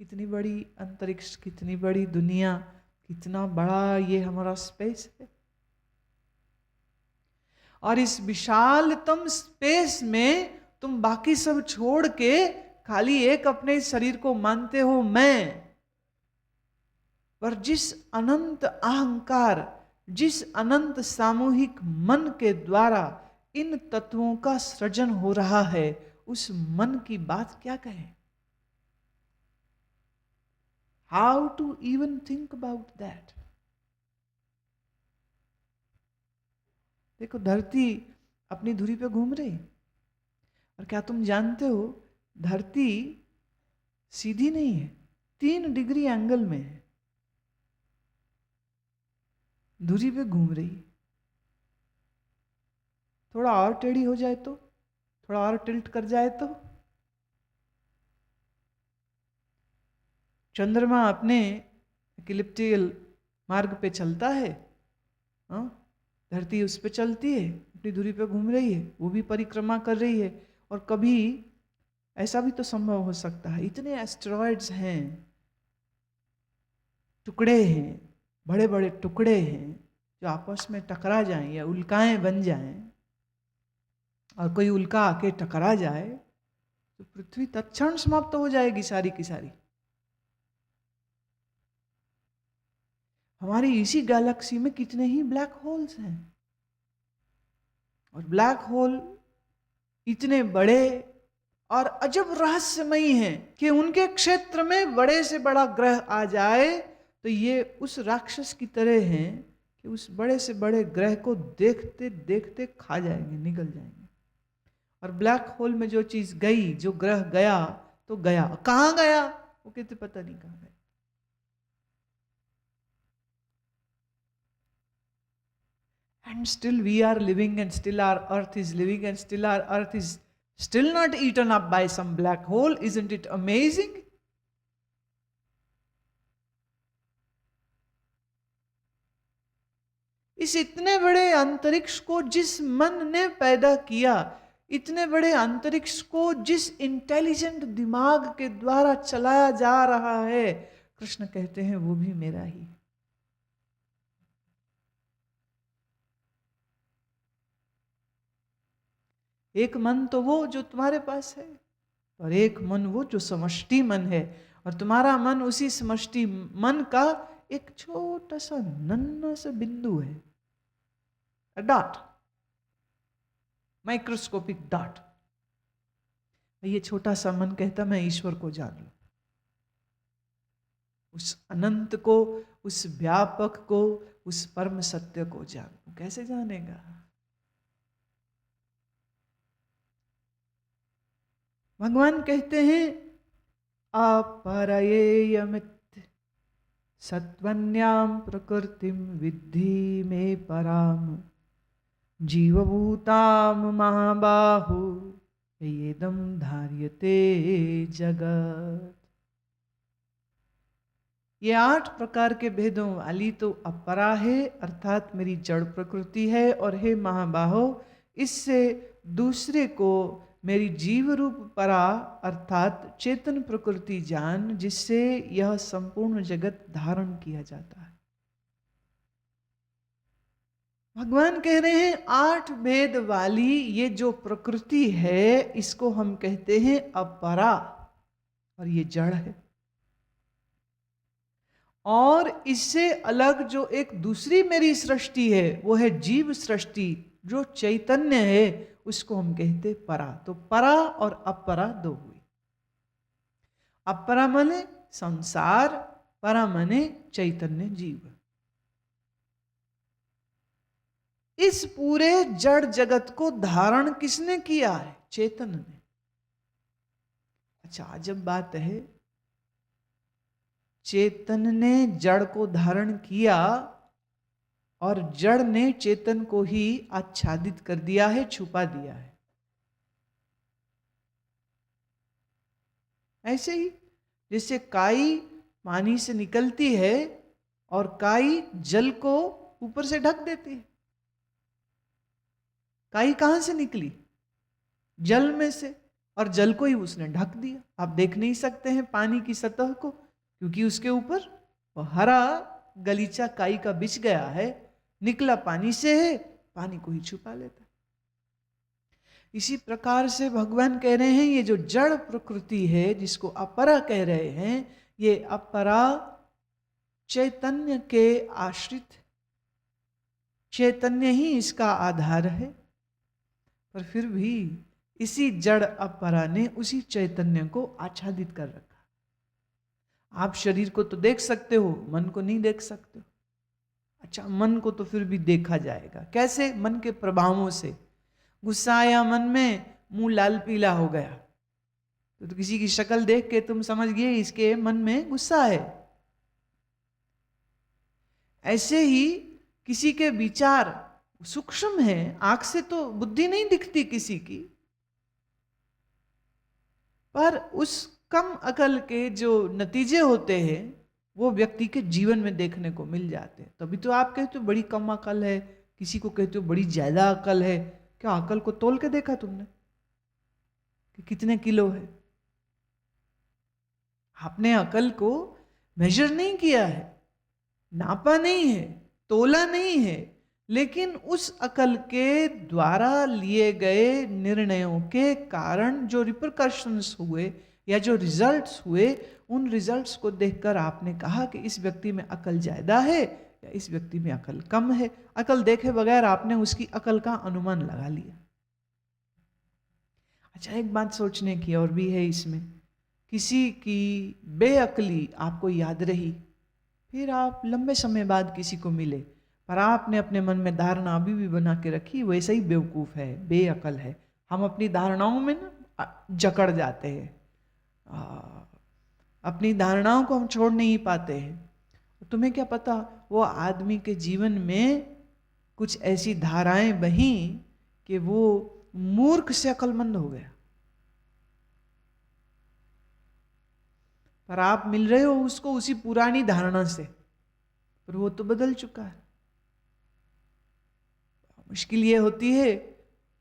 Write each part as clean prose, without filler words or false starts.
कितनी बड़ी अंतरिक्ष, कितनी बड़ी दुनिया, कितना बड़ा ये हमारा स्पेस है। और इस विशालतम स्पेस में तुम बाकी सब छोड़ के खाली एक अपने शरीर को मानते हो मैं। पर जिस अनंत अहंकार, जिस अनंत सामूहिक मन के द्वारा इन तत्वों का सृजन हो रहा है, उस मन की बात क्या कहें? How to even think about that? देखो, धरती अपनी धुरी पे घूम रही, और क्या तुम जानते हो धरती सीधी नहीं है, 3 डिग्री एंगल में है, धुरी पे घूम रही। थोड़ा और टेढ़ी हो जाए तो, थोड़ा और टिल्ट कर जाए तो, चंद्रमा अपने इक्लिप्टिकल मार्ग पे चलता है, धरती उस पे चलती है, अपनी धुरी पे घूम रही है, वो भी परिक्रमा कर रही है। और कभी ऐसा भी तो संभव हो सकता है, इतने एस्टेरॉइड्स हैं, टुकड़े हैं, बड़े बड़े टुकड़े हैं जो आपस में टकरा जाएं या उल्काएं बन जाएं, और कोई उल्का आके टकरा जाए तो पृथ्वी तत्क्षण समाप्त हो जाएगी सारी की सारी। हमारी इसी गैलेक्सी में कितने ही ब्लैक होल्स हैं, और ब्लैक होल इतने बड़े और अजब रहस्यमयी हैं कि उनके क्षेत्र में बड़े से बड़ा ग्रह आ जाए तो ये उस राक्षस की तरह हैं कि उस बड़े से बड़े ग्रह को देखते देखते खा जाएंगे, निगल जाएंगे। और ब्लैक होल में जो चीज गई, जो ग्रह गया तो गया, कहां गया वो कहते पता नहीं कहां गया। And still we are living, and still our earth is living, and still our earth is still not eaten up by some black hole. Isn't it amazing? इस इतने बड़े अंतरिक्ष को जिस मन ने पैदा किया, इतने बड़े अंतरिक्ष को जिस इंटेलिजेंट दिमाग के द्वारा चलाया जा रहा है, कृष्ण कहते हैं वो भी मेरा ही। एक मन तो वो जो तुम्हारे पास है, और एक मन वो जो समष्टि मन है, और तुम्हारा मन उसी समष्टि मन का एक छोटा सा नन्हा सा बिंदु है, डॉट, माइक्रोस्कोपिक डॉट। ये छोटा सा मन कहता मैं ईश्वर को जान लूं, उस अनंत को, उस व्यापक को, उस परम सत्य को जान लूं। कैसे जानेगा? भगवान कहते हैं अपरयेयमित सत्वन्याम प्रकृतिम विद्धि में पराम जीवभूताम महाबाहु येदम धार्यते जगत। ये 8 प्रकार के भेदों वाली तो अपरा है, अर्थात मेरी जड़ प्रकृति है, और हे महाबाहो, इससे दूसरे को मेरी जीव रूप परा अर्थात चेतन प्रकृति जान, जिससे यह संपूर्ण जगत धारण किया जाता है। भगवान कह रहे हैं 8 भेद वाली ये जो प्रकृति है, इसको हम कहते हैं अपरा, और ये जड़ है। और इससे अलग जो एक दूसरी मेरी सृष्टि है, वो है जीव सृष्टि, जो चैतन्य है, उसको हम कहते परा। तो परा और अपरा 2 हुई। अपरा माने संसार, परा माने चैतन्य जीव। इस पूरे जड़ जगत को धारण किसने किया है? चेतन ने। अच्छा, अजब बात है, चेतन ने जड़ को धारण किया और जड़ ने चेतन को ही आच्छादित कर दिया है, छुपा दिया है। ऐसे ही जैसे काई पानी से निकलती है और काई जल को ऊपर से ढक देती है। काई कहां से निकली? जल में से, और जल को ही उसने ढक दिया। आप देख नहीं सकते हैं पानी की सतह को, क्योंकि उसके ऊपर वो हरा गलीचा काई का बिछ गया है, निकला पानी से है, पानी को ही छुपा लेता है। इसी प्रकार से भगवान कह रहे हैं ये जो जड़ प्रकृति है जिसको अपरा कह रहे हैं, ये अपरा चैतन्य के आश्रित, चैतन्य ही इसका आधार है। पर फिर भी इसी जड़ अपरा ने उसी चैतन्य को आच्छादित कर रखा। आप शरीर को तो देख सकते हो, मन को नहीं देख सकते हो। अच्छा, मन को तो फिर भी देखा जाएगा। कैसे? मन के प्रभावों से। गुस्सा आया मन में, मुंह लाल पीला हो गया, तो किसी की शक्ल देख के तुम समझ गए इसके मन में गुस्सा है। ऐसे ही किसी के विचार सूक्ष्म है, आंख से तो बुद्धि नहीं दिखती किसी की, पर उस कम अकल के जो नतीजे होते हैं वो व्यक्ति के जीवन में देखने को मिल जाते हैं। तभी तो आप कहते हो बड़ी कम अकल है, किसी को कहते हो बड़ी ज्यादा अकल है। क्या अकल को तोल के देखा तुमने कि कितने किलो है? आपने अकल को मेजर नहीं किया है, नापा नहीं है, तोला नहीं है, लेकिन उस अकल के द्वारा लिए गए निर्णयों के कारण जो रिपरकशंस हुए या जो रिजल्ट्स हुए, उन रिजल्ट्स को देखकर आपने कहा कि इस व्यक्ति में अकल ज्यादा है या इस व्यक्ति में अकल कम है। अकल देखे बगैर आपने उसकी अकल का अनुमान लगा लिया। अच्छा, एक बात सोचने की और भी है इसमें। किसी की बेअकली आपको याद रही, फिर आप लंबे समय बाद किसी को मिले, पर आपने अपने मन में धारणा अभी भी बना के रखी, वैसे ही बेवकूफ़ है, बेअकल है। हम अपनी धारणाओं में ना जकड़ जाते हैं, अपनी धारणाओं को हम छोड़ नहीं पाते हैं। तुम्हें क्या पता वो आदमी के जीवन में कुछ ऐसी धाराएं बही कि वो मूर्ख से अकलमंद हो गया। पर आप मिल रहे हो उसको उसी पुरानी धारणा से, पर वो तो बदल चुका है। मुश्किल ये होती है,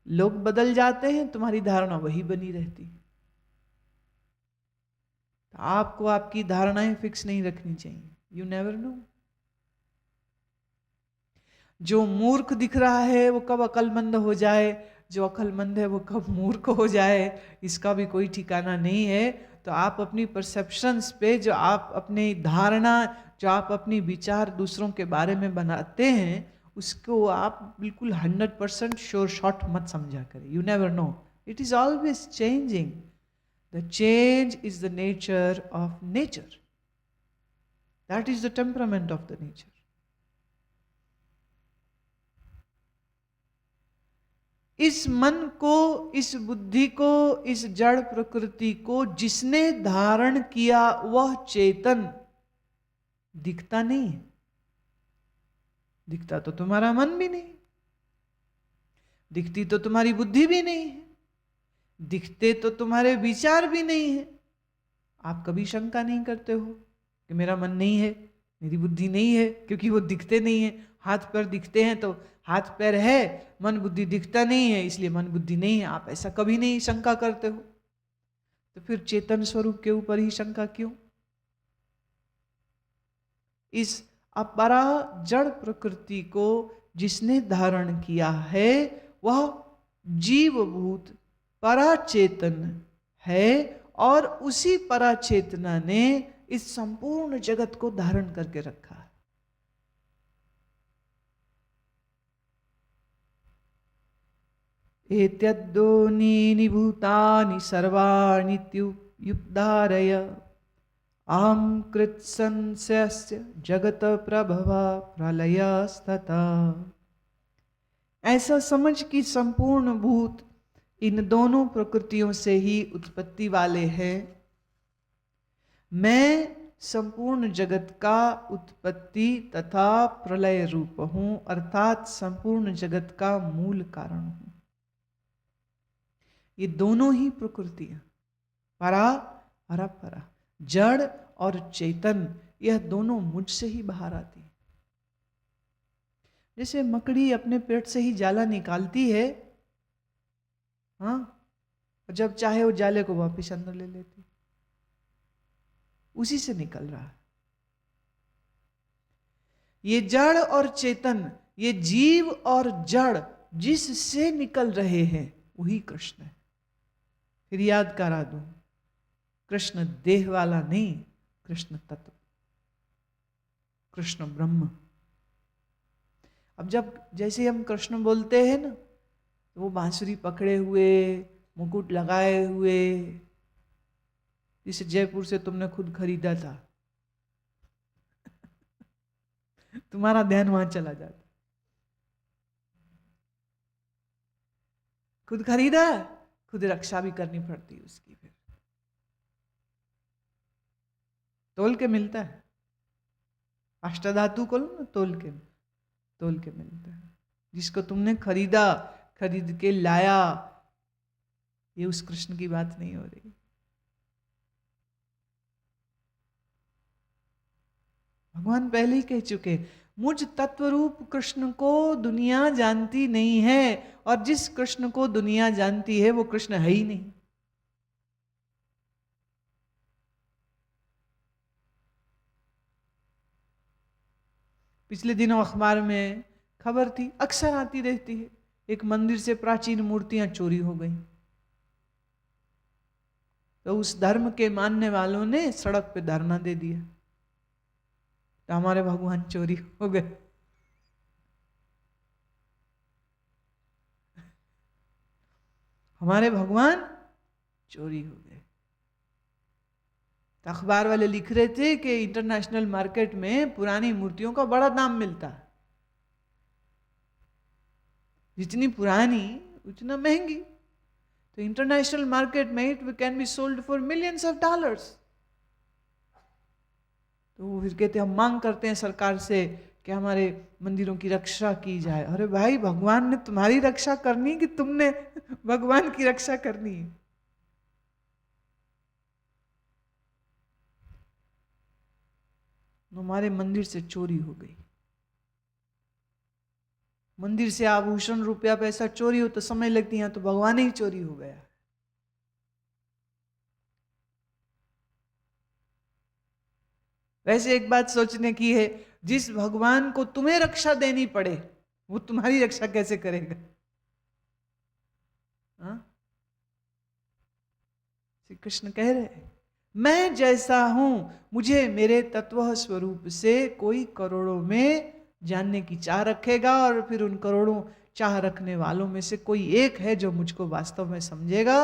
लोग बदल जाते हैं, तुम्हारी धारणा वही बनी रहती है। तो आपको आपकी धारणाएं फिक्स नहीं रखनी चाहिए। यू नेवर नो, जो मूर्ख दिख रहा है वो कब अकलमंद हो जाए, जो अकलमंद है वो कब मूर्ख हो जाए, इसका भी कोई ठिकाना नहीं है। तो आप अपनी परसेप्शंस पे, जो आप अपनी धारणा, जो आप अपनी विचार दूसरों के बारे में बनाते हैं, उसको आप बिल्कुल 100% श्योर शॉट मत समझा करें। You never know, it is always changing. The change is the nature of nature, that is the temperament of the nature. इस मन को, इस बुद्धि को, इस जड़ प्रकृति को जिसने धारण किया वह चेतन दिखता नहीं है। दिखता तो तुम्हारा मन भी नहीं, दिखती तो तुम्हारी बुद्धि भी नहीं है, दिखते तो तुम्हारे विचार भी नहीं है। आप कभी शंका नहीं करते हो कि मेरा मन नहीं है, मेरी बुद्धि नहीं है, क्योंकि वो दिखते नहीं है। हाथ पैर दिखते हैं तो हाथ पैर है, मन बुद्धि दिखता नहीं है, इसलिए मन बुद्धि नहीं है। आप ऐसा कभी नहीं शंका करते हो, तो फिर चेतन स्वरूप के ऊपर ही शंका क्यों? इस अपरा जड़ प्रकृति को जिसने धारण किया है वह जीवभूत पराचेतन है, और उसी पराचेतना ने इस संपूर्ण जगत को धारण करके रखा है। एतद्योनीनि भूतानि सर्वाणि युप्धारय आम कृत्संस्य जगत प्रभवा प्रलयस्तथा। ऐसा समझ कि संपूर्ण भूत इन दोनों प्रकृतियों से ही उत्पत्ति वाले हैं। मैं संपूर्ण जगत का उत्पत्ति तथा प्रलय रूप हूं, अर्थात संपूर्ण जगत का मूल कारण हूं। ये दोनों ही प्रकृतियां, परा और अपरा, जड़ और चेतन, यह दोनों मुझसे ही बाहर आती है। जैसे मकड़ी अपने पेट से ही जाला निकालती है, हाँ, जब चाहे वो जाले को वापस अंदर ले लेती। उसी से निकल रहा है। ये जड़ और चेतन, ये जीव और जड़ जिससे निकल रहे हैं वही कृष्ण है। फिर याद करा दूं, कृष्ण देह वाला नहीं, कृष्ण तत्व, कृष्ण ब्रह्म। अब जब जैसे हम कृष्ण बोलते हैं ना, तो वो बांसुरी पकड़े हुए, मुकुट लगाए हुए, जिसे जयपुर से तुमने खुद खरीदा था, तुम्हारा ध्यान वहां चला जाता। खुद खरीदा, खुद रक्षा भी करनी पड़ती उसकी। फिर तोल के मिलता है, अष्टधातु को ना तोल के मिलता है। जिसको तुमने खरीदा, खरीद के लाया, ये उस कृष्ण की बात नहीं हो रही। भगवान पहले ही कह चुके, मुझ तत्वरूप कृष्ण को दुनिया जानती नहीं है, और जिस कृष्ण को दुनिया जानती है वो कृष्ण है ही नहीं। पिछले दिनों अखबार में खबर थी, अक्सर आती रहती है, एक मंदिर से प्राचीन मूर्तियां चोरी हो गई। तो उस धर्म के मानने वालों ने सड़क पे धरना दे दिया, तो हमारे भगवान चोरी हो गए। हमारे भगवान चोरी हो गए। तो अखबार वाले लिख रहे थे कि इंटरनेशनल मार्केट में पुरानी मूर्तियों का बड़ा दाम मिलता है, जितनी पुरानी उतना महंगी। तो इंटरनेशनल मार्केट में it can be sold for millions of dollars. तो वो फिर कहते हम मांग करते हैं सरकार से कि हमारे मंदिरों की रक्षा की जाए। अरे भाई, भगवान ने तुम्हारी रक्षा करनी कि तुमने भगवान की रक्षा करनी है? हमारे मंदिर से चोरी हो गई। मंदिर से आभूषण, रुपया, पैसा चोरी हो तो समय लगती है, तो भगवान ही चोरी हो गया। वैसे एक बात सोचने की है, जिस भगवान को तुम्हें रक्षा देनी पड़े वो तुम्हारी रक्षा कैसे करेगा? श्री कृष्ण कह रहे, मैं जैसा हूं, मुझे मेरे तत्व स्वरूप से कोई करोड़ों में जानने की चाह रखेगा, और फिर उन करोड़ों चाह रखने वालों में से कोई एक है जो मुझको वास्तव में समझेगा।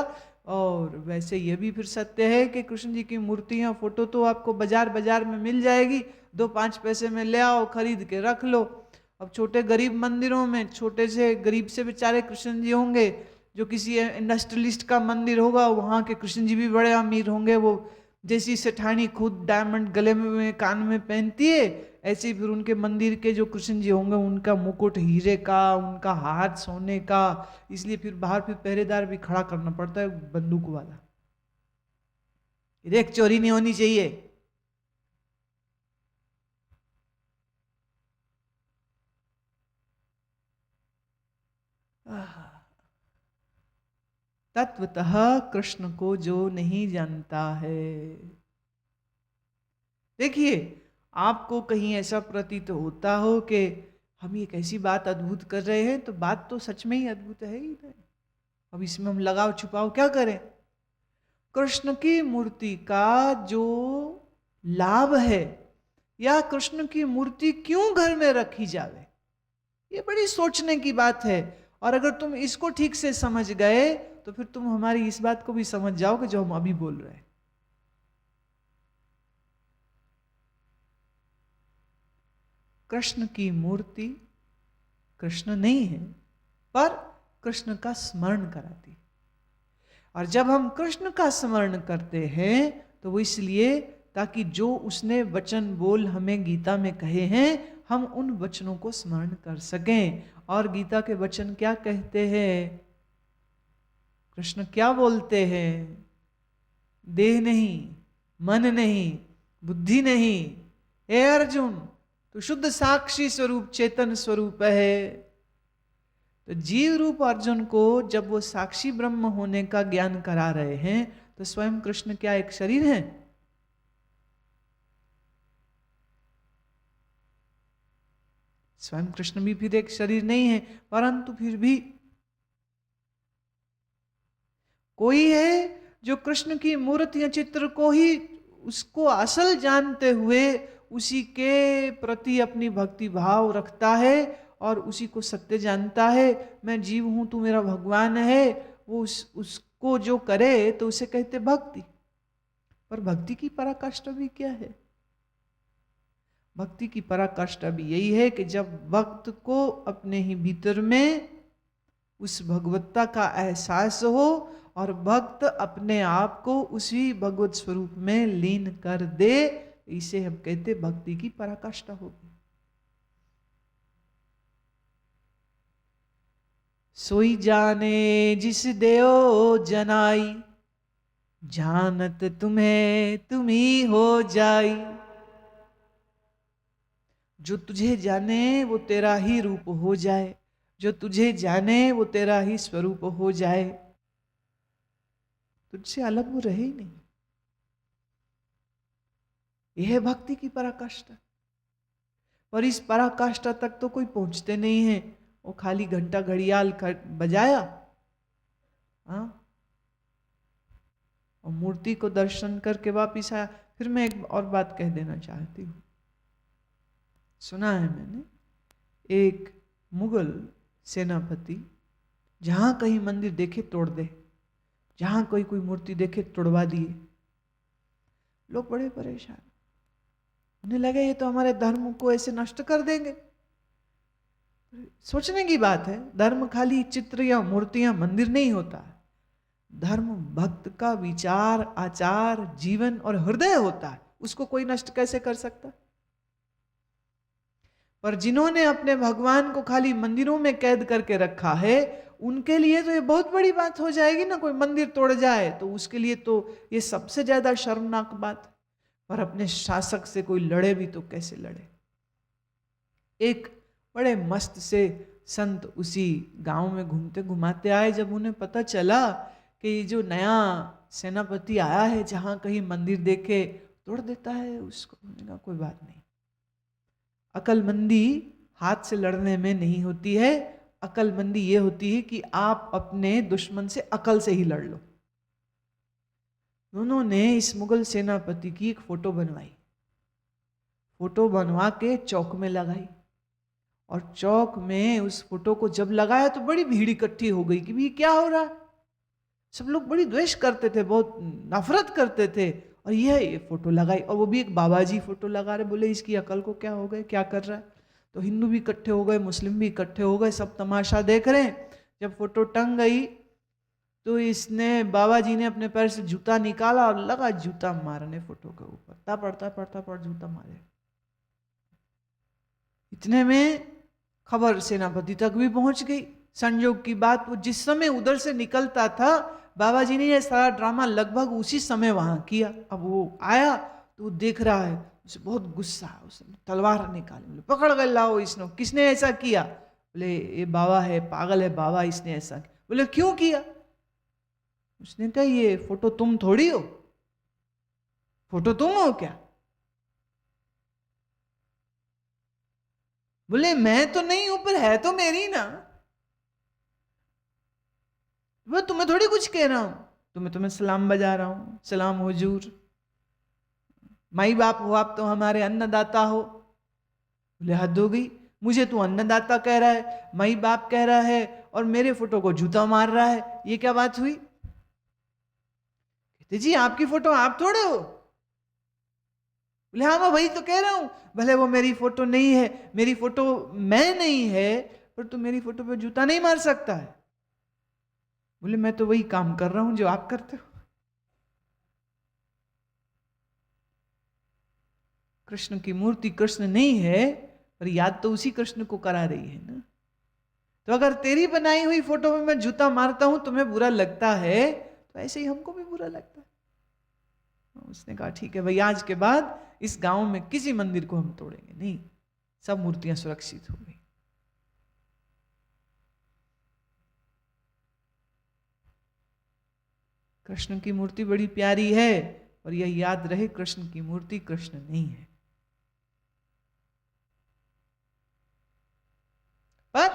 और वैसे ये भी फिर सत्य है कि कृष्ण जी की मूर्तियां, फोटो तो आपको बाजार में मिल जाएगी, 2-5 पैसे में ले आओ, खरीद के रख लो। अब छोटे गरीब मंदिरों में छोटे से गरीब से बेचारे कृष्ण जी होंगे, जो किसी इंडस्ट्रियलिस्ट का मंदिर होगा वहाँ के कृष्ण जी भी बड़े अमीर होंगे। वो जैसी सेठानी खुद डायमंड गले में, कान में पहनती है, ऐसे ही फिर उनके मंदिर के जो कृष्ण जी होंगे उनका मुकुट हीरे का, उनका हाथ सोने का। इसलिए फिर बाहर फिर पहरेदार भी खड़ा करना पड़ता है, बंदूक वाला। देख, चोरी नहीं होनी चाहिए। तत्वतः कृष्ण को जो नहीं जानता है, देखिए, आपको कहीं ऐसा प्रतीत होता हो कि हम एक ऐसी बात अद्भुत कर रहे हैं, तो बात तो सच में ही अद्भुत है ही नहीं। अब इसमें हम लगाव छुपाव क्या करें? कृष्ण की मूर्ति का जो लाभ है, या कृष्ण की मूर्ति क्यों घर में रखी जावे, ये बड़ी सोचने की बात है। और अगर तुम इसको ठीक से समझ गए तो फिर तुम हमारी इस बात को भी समझ जाओगे जो हम अभी बोल रहे हैं। कृष्ण की मूर्ति कृष्ण नहीं है, पर कृष्ण का स्मरण कराती। और जब हम कृष्ण का स्मरण करते हैं तो वो इसलिए ताकि जो उसने वचन बोल हमें गीता में कहे हैं, हम उन वचनों को स्मरण कर सकें। और गीता के वचन क्या कहते हैं? कृष्ण क्या बोलते हैं? देह नहीं, मन नहीं, बुद्धि नहीं, हे अर्जुन, तो शुद्ध साक्षी स्वरूप चेतन स्वरूप है। तो जीव रूप अर्जुन को जब वो साक्षी ब्रह्म होने का ज्ञान करा रहे हैं तो स्वयं कृष्ण क्या एक शरीर है? स्वयं कृष्ण भी फिर एक शरीर नहीं है, परंतु फिर भी कोई है जो कृष्ण की मूर्ति या चित्र को ही उसको असल जानते हुए उसी के प्रति अपनी भक्ति भाव रखता है और उसी को सत्य जानता है। मैं जीव हूं, तू मेरा भगवान है, वो उसको जो करे तो उसे कहते भक्ति। पर भक्ति की पराकाष्ठा भी क्या है? भक्ति की पराकाष्ठा भी यही है कि जब भक्त को अपने ही भीतर में उस भगवत्ता का एहसास हो और भक्त अपने आप को उसी भगवत स्वरूप में लीन कर दे, इसे हम कहते भक्ति की पराकाष्ठा होगी। सोई जाने जिस देओ जनाई, जानत तुम्हें तुम्ही हो जाई। जो तुझे जाने वो तेरा ही रूप हो जाए, जो तुझे जाने वो तेरा ही स्वरूप हो जाए, तुझसे अलग वो रहे ही नहीं। यह है भक्ति की पराकाष्ठा। पर इस पराकाष्ठा तक तो कोई पहुंचते नहीं है। वो खाली घंटा घड़ियाल बजाया, हाँ, और मूर्ति को दर्शन करके वापिस आया। फिर मैं एक और बात कह देना चाहती हूँ। सुना है मैंने, एक मुगल सेनापति जहां कहीं मंदिर देखे तोड़ दे, जहां कोई मूर्ति देखे तोड़वा दिए। लोग बड़े परेशान, उन्हें लगे ये तो हमारे धर्म को ऐसे नष्ट कर देंगे। सोचने की बात है, धर्म खाली चित्र या मूर्तियां मंदिर नहीं होता है। धर्म भक्त का विचार, आचार, जीवन और हृदय होता है। उसको कोई नष्ट कैसे कर सकता? पर जिन्होंने अपने भगवान को खाली मंदिरों में कैद करके रखा है, उनके लिए तो ये बहुत बड़ी बात हो जाएगी ना। कोई मंदिर तोड़ जाए तो उसके लिए तो ये सबसे ज्यादा शर्मनाक बात। पर अपने शासक से कोई लड़े भी तो कैसे लड़े? एक बड़े मस्त से संत उसी गांव में घूमते घुमाते आए। जब उन्हें पता चला कि ये जो नया सेनापति आया है, जहां कहीं मंदिर देखे तोड़ देता है उसको, उन्होंने कहा कोई बात नहीं। अकलमंदी हाथ से लड़ने में नहीं होती है। अकलमंदी ये होती है कि आप अपने दुश्मन से अकल से ही लड़ लो। उन्होंने इस मुगल सेनापति की एक फोटो बनवाई, फोटो बनवा के चौक में लगाई, और चौक में उस फोटो को जब लगाया तो बड़ी भीड़ इकट्ठी हो गई कि भाई क्या हो रहा है। सब लोग बड़ी द्वेष करते थे, बहुत नफरत करते थे, और ये फोटो लगाई, और वो भी एक बाबा जी फोटो लगा रहे। बोले इसकी अकल को क्या हो गए, क्या कर रहा है? तो हिंदू भी इकट्ठे हो गए, मुस्लिम भी इकट्ठे हो गए, सब तमाशा देख रहे हैं। जब फोटो टंग गई तो इसने, बाबा जी ने अपने पैर से जूता निकाला और लगा जूता मारने फोटो के ऊपर। पड़ता जूता मारे। इतने में खबर सेनापति तक भी पहुंच गई। संयोग की बात, वो जिस समय उधर से निकलता था, बाबा जी ने ये सारा ड्रामा लगभग उसी समय वहां किया। अब वो आया तो वो देख रहा है, उसे बहुत गुस्सा, उसने तलवार निकाली, बोले पकड़ गए, लाओ इसने, किसने ऐसा किया? बोले ये बाबा है, पागल है बाबा, इसने ऐसा किया। बोले क्यों किया? उसने कहा ये फोटो तुम थोड़ी हो, फोटो तुम हो क्या? बोले मैं तो नहीं हूं, पर है तो मेरी ना। वो तुम्हें थोड़ी कुछ कह रहा हूं, तुम्हें सलाम बजा रहा हूं, सलाम हुजूर, माई बाप हो आप तो हमारे अन्नदाता हो। बोले हद हो गई, मुझे तू अन्नदाता कह रहा है, माई बाप कह रहा है, और मेरे फोटो को जूता मार रहा है, ये क्या बात हुई? कहते जी आपकी फोटो आप थोड़े हो। बोले हाँ मैं वही तो कह रहा हूं, भले वो मेरी फोटो नहीं है, मेरी फोटो मैं नहीं है, पर तू मेरी फोटो पे जूता नहीं मार सकता है। बोले मैं तो वही काम कर रहा हूं जो आप करते हो। कृष्ण की मूर्ति कृष्ण नहीं है, पर याद तो उसी कृष्ण को करा रही है ना। तो अगर तेरी बनाई हुई फोटो में मैं जूता मारता हूं, तुम्हें बुरा लगता है, तो ऐसे ही हमको भी बुरा लगता है। उसने कहा ठीक है भाई, आज के बाद इस गांव में किसी मंदिर को हम तोड़ेंगे नहीं, सब मूर्तियां सुरक्षित हो गई। कृष्ण की मूर्ति बड़ी प्यारी है, और यह याद रहे कृष्ण की मूर्ति कृष्ण नहीं है। पर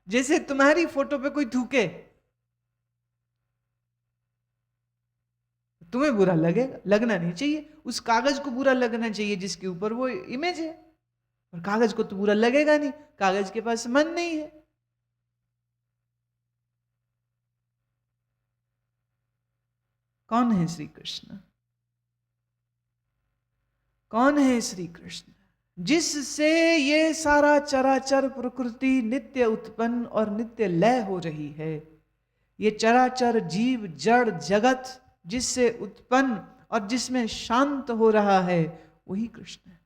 जैसे तुम्हारी फोटो पे कोई थूके, तुम्हें बुरा लगेगा, लगना नहीं चाहिए। उस कागज को बुरा लगना चाहिए जिसके ऊपर वो इमेज है, और कागज को तो बुरा लगेगा नहीं, कागज के पास मन नहीं है। कौन है श्री कृष्ण? कौन है श्री कृष्ण? जिससे ये सारा चराचर प्रकृति नित्य उत्पन्न और नित्य लय हो रही है। ये चराचर जीव जड़ जगत जिससे उत्पन्न और जिसमें शांत हो रहा है, वही कृष्ण है।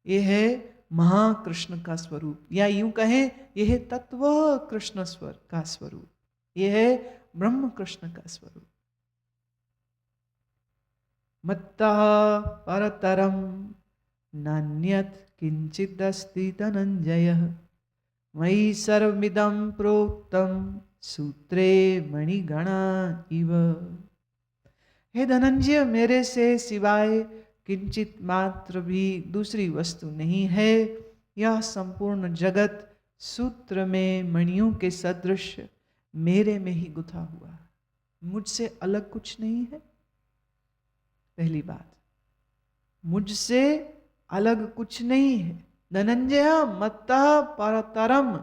ये है महाकृष्ण का स्वरूप, या यूं कहें यह है तत्व कृष्ण स्वर का स्वरूप, यह है ब्रह्म कृष्ण का स्वरूप। मत्तः परतरम नान्यत् किंचिदस्ति धनंजय, मयि सर्वमिदं प्रोक्तम सूत्रे मणिगणा इव। हे धनंजय, मेरे से सिवाय किंचित मात्र भी दूसरी वस्तु नहीं है। यह संपूर्ण जगत सूत्र में मणियों के सदृश मेरे में ही गुथा हुआ है, मुझसे अलग कुछ नहीं है। पहली बात, मुझसे अलग कुछ नहीं है। धनंजय मत्तः परतरम,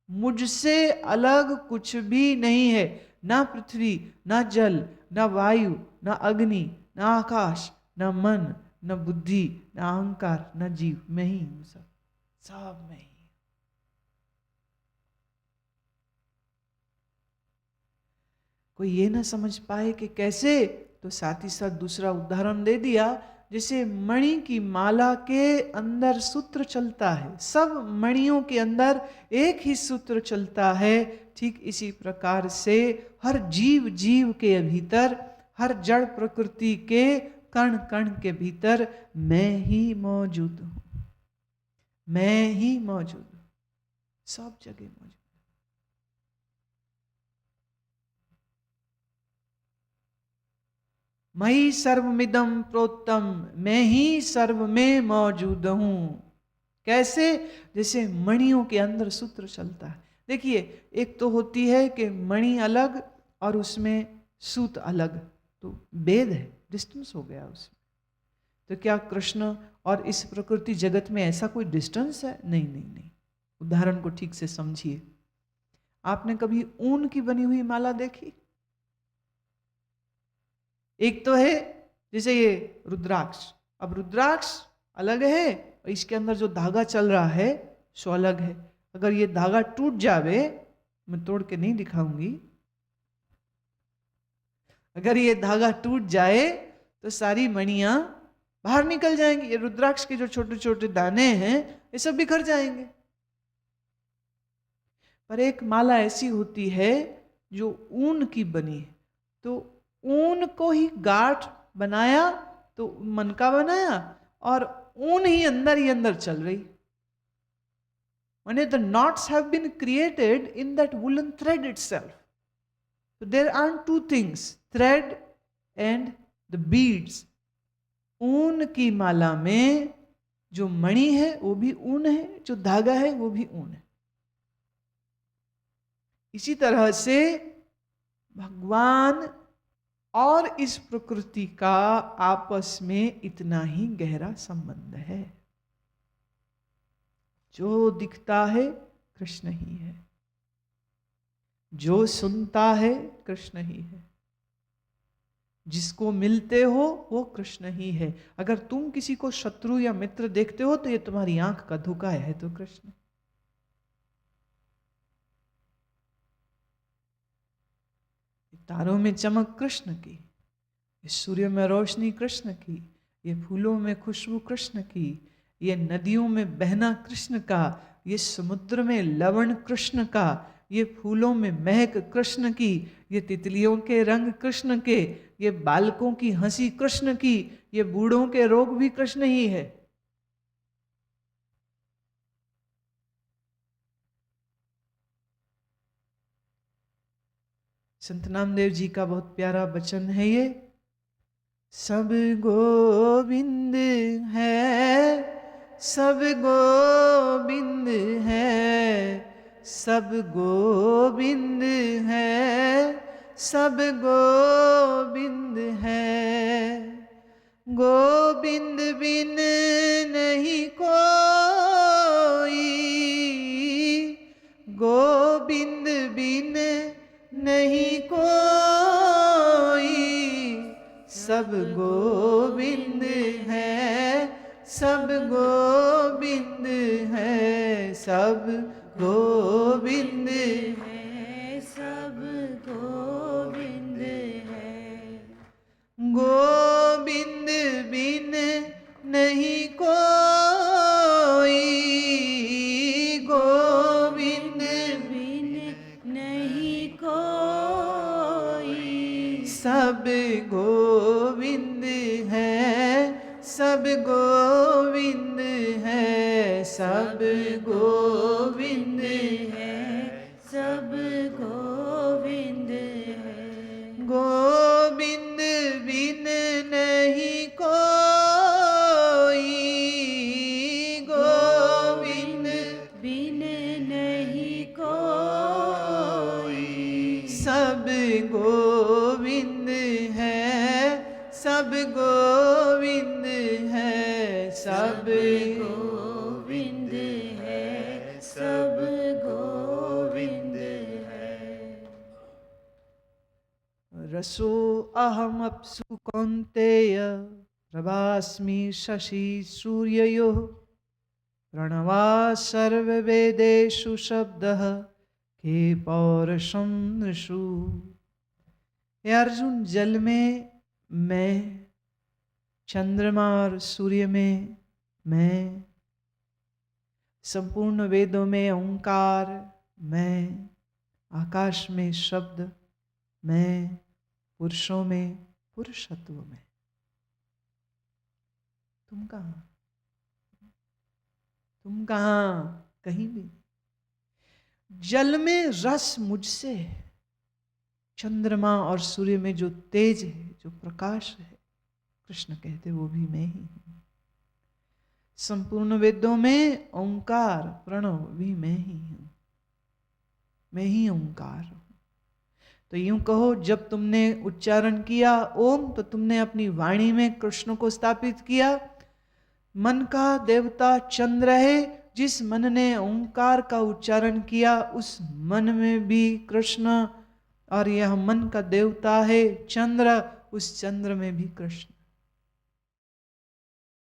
मुझसे अलग कुछ भी नहीं है। ना पृथ्वी, ना जल, ना वायु, ना अग्नि, ना आकाश, ना मन, न बुद्धि, न अहंकार, न जीव, मैं ही हूं। सब सब मैं ही। कोई ये ना समझ पाए कि कैसे, तो साथ ही साथ दूसरा उदाहरण दे दिया। जैसे मणि की माला के अंदर सूत्र चलता है, सब मणियों के अंदर एक ही सूत्र चलता है, ठीक इसी प्रकार से हर जीव जीव के भीतर, हर जड़ प्रकृति के कण कण के भीतर मैं ही मौजूद हूं। मैं ही मौजूद हूं, सब जगह मौजूद। मयि सर्वमिदं प्रोक्तम, मैं ही सर्व में मौजूद हूं। कैसे? जैसे मणियों के अंदर सूत्र चलता है। देखिए, एक तो होती है कि मणि अलग और उसमें सूत अलग, तो भेद है, डिस्टेंस हो गया उसमें। तो क्या कृष्ण और इस प्रकृति जगत में ऐसा कोई डिस्टेंस है? नहीं नहीं नहीं। उदाहरण को ठीक से समझिए। आपने कभी ऊन की बनी हुई माला देखी? एक तो है जैसे ये रुद्राक्ष, अब रुद्राक्ष अलग है और इसके अंदर जो धागा चल रहा है सो अलग है। अगर ये धागा टूट जावे, मैं तोड़ के नहीं दिखाऊंगी, अगर ये धागा टूट जाए तो सारी मणियां बाहर निकल जाएंगी। ये रुद्राक्ष के जो छोटे छोटे दाने हैं ये सब बिखर जाएंगे। पर एक माला ऐसी होती है जो ऊन की बनी है, तो ऊन को ही गांठ बनाया तो मन का बनाया, और ऊन ही अंदर चल रही। माने the knots have been created in that woollen thread itself. So there are two things, thread and the beads. ऊन की माला में जो मणि है वो भी ऊन है, जो धागा है वो भी ऊन है। इसी तरह से भगवान और इस प्रकृति का आपस में इतना ही गहरा संबंध है। जो दिखता है कृष्ण ही है, जो सुनता है कृष्ण ही है, जिसको मिलते हो वो कृष्ण ही है। अगर तुम किसी को शत्रु या मित्र देखते हो तो ये तुम्हारी आंख का धोखा है तो कृष्ण। तारों में चमक कृष्ण की, इस सूर्य में रोशनी कृष्ण की, ये फूलों में खुशबू कृष्ण की, ये नदियों में बहना कृष्ण का, ये समुद्र में लवण कृष्ण का, ये फूलों में महक कृष्ण की, ये तितलियों के रंग कृष्ण के, ये बालकों की हंसी कृष्ण की, ये बूढ़ों के रोग भी कृष्ण ही है। संत नामदेव जी का बहुत प्यारा वचन है ये, सब गोविंद है, सब गोविंद है, सब गोविंद है, सब गोविंद है। गोविंद बिन नहीं कोई, गोविंद बिन नहीं कोई, सब गोविंद है, सब गोविंद है, सब गोविंद है, सब गोविंद है। गोविंद बिन नहीं कोई, गोविंद बिन नहीं कोई, सब गोविंद है, सब गोविंद है, सब गोविंद है, सब गोविंद है। गोविंद बिन नहीं कोई, गोविंद बिन नहीं कोई, सब गोविंद है, सब गोविंद है, सब गोविंद है, सब गोविंद है। रसो अहम अप्सु कौन्तेय, प्रभास्मि शशि सूर्ययोः, प्रणवा सर्ववेदेषु शब्दः, के पौरुषं नृषु। हे अर्जुन, जल में मैं, चंद्रमा और सूर्य में मैं, संपूर्ण वेदों में ओंकार मैं, आकाश में शब्द मैं, पुरुषों में पुरुषत्व में। तुम कहाँ? तुम कहाँ? कहीं भी। जल में रस मुझसे है, चंद्रमा और सूर्य में जो तेज है, जो प्रकाश है, कृष्ण कहते वो भी मैं ही हूं। संपूर्ण वेदों में ओंकार प्रणव भी मैं ही हूं, मैं ही ओंकार हूं। तो यूं कहो, जब तुमने उच्चारण किया ओम, तो तुमने अपनी वाणी में कृष्ण को स्थापित किया। मन का देवता चंद्र है, जिस मन ने ओंकार का उच्चारण किया उस मन में भी कृष्ण, और यह मन का देवता है चंद्र, उस चंद्र में भी कृष्ण।